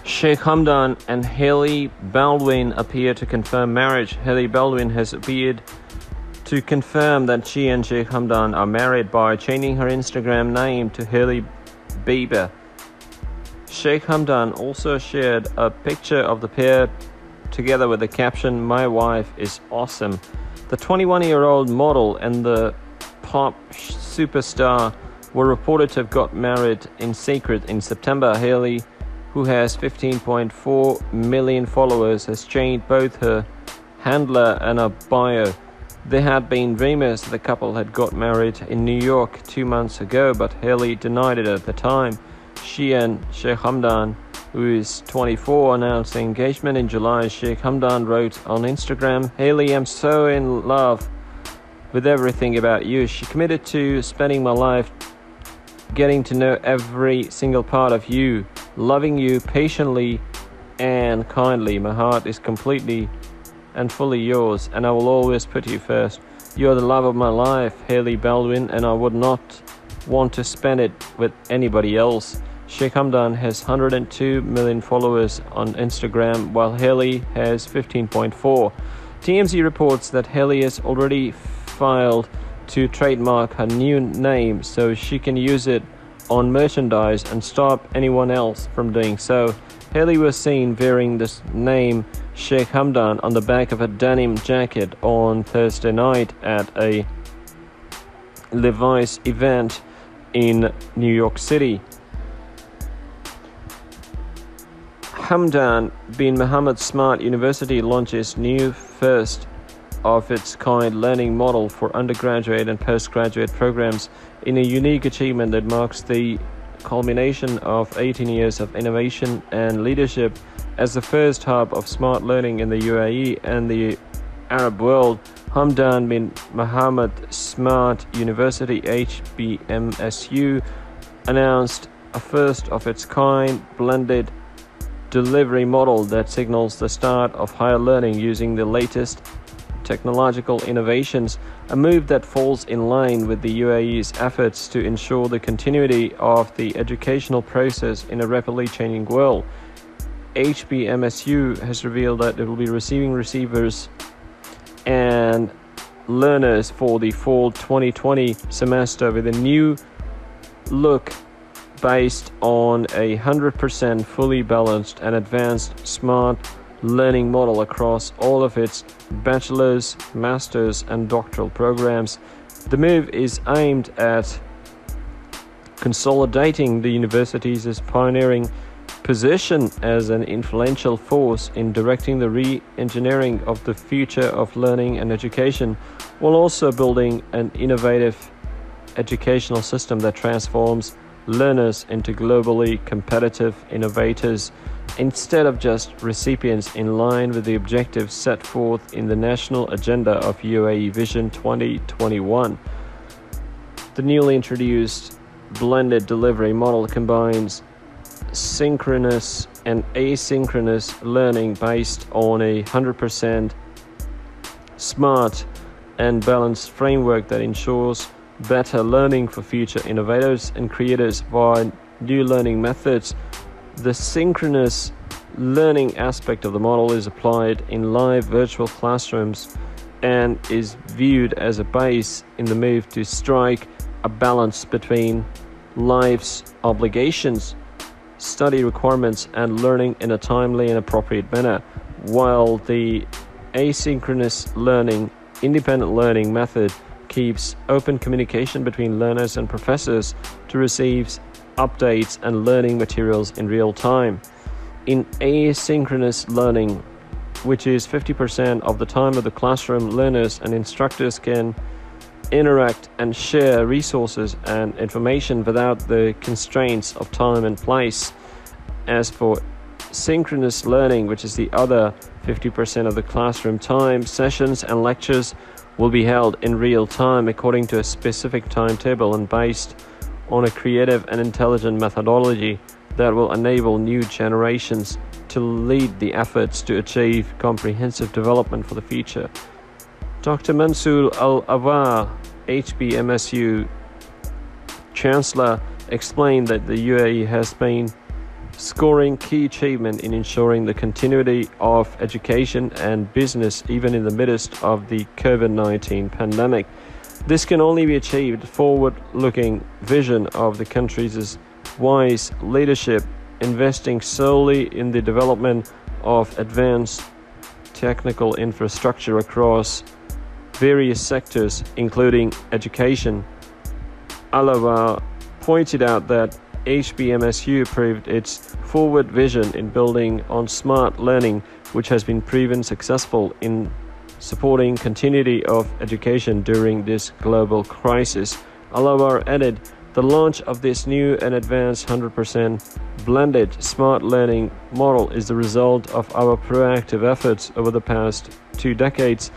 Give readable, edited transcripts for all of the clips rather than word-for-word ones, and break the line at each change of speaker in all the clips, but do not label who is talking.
Sheikh Hamdan and Hailey Baldwin appear to confirm marriage. Hailey Baldwin has appeared to confirm that she and Sheikh Hamdan are married by changing her Instagram name to Hailey Bieber. Sheikh Hamdan also shared a picture of the pair together with the caption, "My wife is awesome." The 21-year-old model and the pop superstar were reported to have got married in secret in September. Hailey, who has 15.4 million followers, has changed both her handler and her bio. There had been rumors the couple had got married in New York 2 months ago, but Hailey denied it at the time. She and Sheikh Hamdan, who is 24, announced their engagement in July. Sheikh Hamdan wrote on Instagram, "Hailey, I'm so in love with everything about you. She committed to spending my life getting to know every single part of you, loving you patiently and kindly. My heart is completely and fully yours, and I will always put you first. You're the love of my life, Hailey Baldwin, and I would not want to spend it with anybody else." Sheikh Hamdan has 102 million followers on Instagram, while Hailey has 15.4. TMZ reports that Hailey has already filed to trademark her new name so she can use it on merchandise and stop anyone else from doing so. Hailey was seen wearing this name, Sheikh Hamdan, on the back of a denim jacket on Thursday night at a Levi's event in New York City. Hamdan bin Mohammed Smart University launches new first of its kind learning model for undergraduate and postgraduate programs in a unique achievement that marks the culmination of 18 years of innovation and leadership. As the first hub of smart learning in the UAE and the Arab world, Hamdan bin Mohammed Smart University HBMSU announced a first of its kind blended delivery model that signals the start of higher learning using the latest technological innovations, a move that falls in line with the UAE's efforts to ensure the continuity of the educational process in a rapidly changing world. HBMSU has revealed that it will be receiving receivers and learners for the fall 2020 semester with a new look based on a 100% fully balanced and advanced smart learning model across all of its bachelor's, master's, and doctoral programs. The move is aimed at consolidating the university's pioneering position as an influential force in directing the re-engineering of the future of learning and education, while also building an innovative educational system that transforms learners into globally competitive innovators instead of just recipients, in line with the objectives set forth in the national agenda of UAE Vision 2021. The newly introduced blended delivery model combines synchronous and asynchronous learning based on a 100% smart and balanced framework that ensures better learning for future innovators and creators via new learning methods. The synchronous learning aspect of the model is applied in live virtual classrooms and is viewed as a base in the move to strike a balance between life's obligations, study requirements, and learning in a timely and appropriate manner, while the asynchronous learning, independent learning method keeps open communication between learners and professors to receive updates and learning materials in real time. In asynchronous learning, which is 50% of the time of the classroom, learners and instructors can interact and share resources and information without the constraints of time and place. As for synchronous learning, which is the other 50% of the classroom time, sessions and lectures will be held in real time according to a specific timetable and based on a creative and intelligent methodology that will enable new generations to lead the efforts to achieve comprehensive development for the future. Dr. Mansour Al-Awar, HBMSU Chancellor, explained that the UAE has been scoring key achievement in ensuring the continuity of education and business even in the midst of the COVID-19 pandemic. This can only be achieved forward-looking vision of the country's wise leadership, investing solely in the development of advanced technical infrastructure across various sectors, including education. Alawa pointed out that HBMSU proved its forward vision in building on smart learning, which has been proven successful in supporting continuity of education during this global crisis. Alawa added, the launch of this new and advanced 100% blended smart learning model is the result of our proactive efforts over the past 2 decades,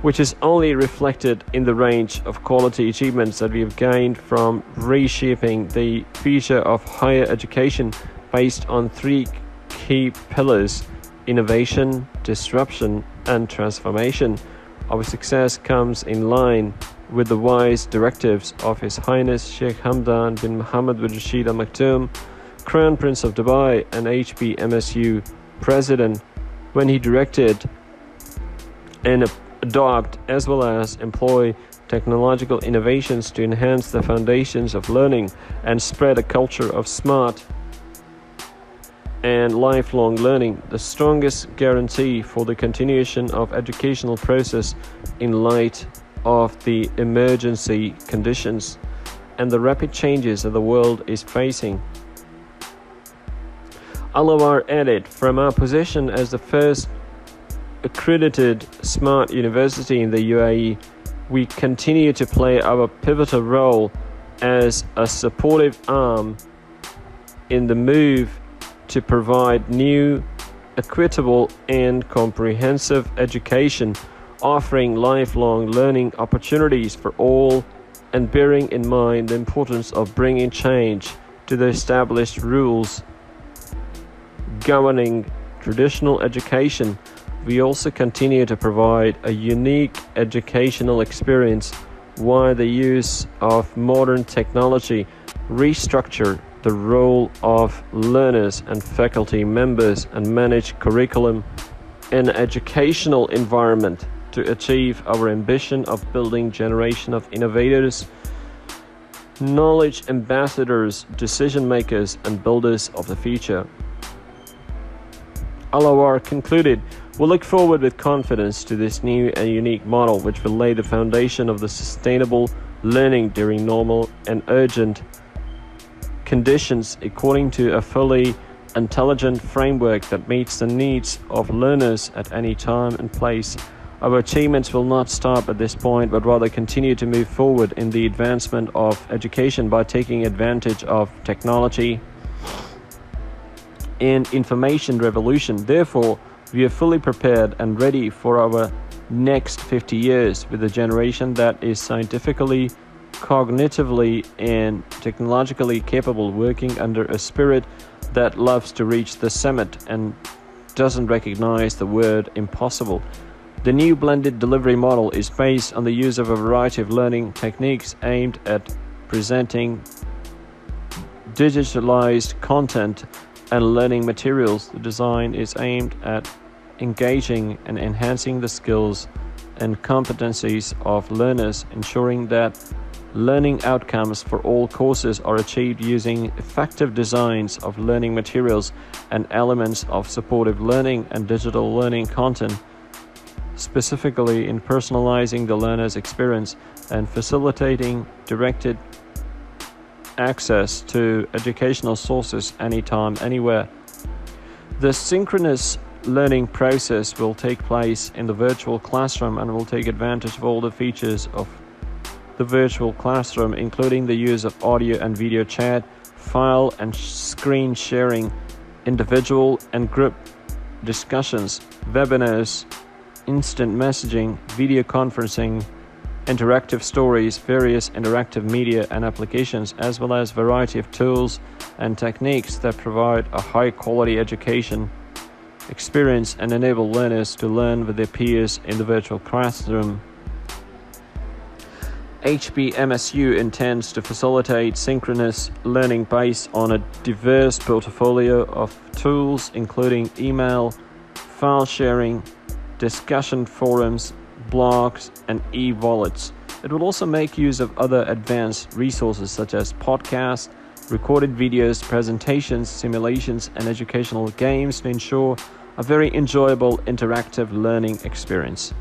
which is only reflected in the range of quality achievements that we have gained from reshaping the future of higher education based on 3 key pillars: innovation, disruption, and transformation. Our success comes in line with the wise directives of His Highness Sheikh Hamdan bin Mohammed bin Rashid Al Maktoum, Crown Prince of Dubai and HBMSU President, when he directed and adopt as well as employ technological innovations to enhance the foundations of learning and spread a culture of smart and lifelong learning, the strongest guarantee for the continuation of educational process in light of the emergency conditions and the rapid changes that the world is facing. Alawar added, from our position as the first accredited smart university in the UAE, we continue to play our pivotal role as a supportive arm in the move to provide new, equitable and comprehensive education, offering lifelong learning opportunities for all and bearing in mind the importance of bringing change to the established rules governing traditional education. We also continue to provide a unique educational experience while the use of modern technology restructure the role of learners and faculty members and manage curriculum and educational environment to achieve our ambition of building generation of innovators, knowledge ambassadors, decision makers and builders of the future. Alawar concluded, we look forward with confidence to this new and unique model which will lay the foundation of the sustainable learning during normal and urgent conditions according to a fully intelligent framework that meets the needs of learners at any time and place. Our achievements will not stop at this point, but rather continue to move forward in the advancement of education by taking advantage of technology and information revolution. Therefore, we are fully prepared and ready for our next 50 years with a generation that is scientifically, cognitively, and technologically capable, working under a spirit that loves to reach the summit and doesn't recognize the word impossible. The new blended delivery model is based on the use of a variety of learning techniques aimed at presenting digitalized content and learning materials. The design is aimed at engaging and enhancing the skills and competencies of learners, ensuring that learning outcomes for all courses are achieved using effective designs of learning materials and elements of supportive learning and digital learning content, specifically in personalizing the learner's experience and facilitating directed access to educational sources anytime, anywhere. The synchronous learning process will take place in the virtual classroom and will take advantage of all the features of the virtual classroom, including the use of audio and video chat, file and screen sharing, individual and group discussions, webinars, instant messaging, video conferencing, interactive stories, various interactive media and applications, as well as variety of tools and techniques that provide a high quality education experience and enable learners to learn with their peers in the virtual classroom. HBMSU intends to facilitate synchronous learning based on a diverse portfolio of tools, including email, file sharing, discussion forums, blogs, and e-wallets. It will also make use of other advanced resources such as podcasts, recorded videos, presentations, simulations, and educational games to ensure a very enjoyable interactive learning experience.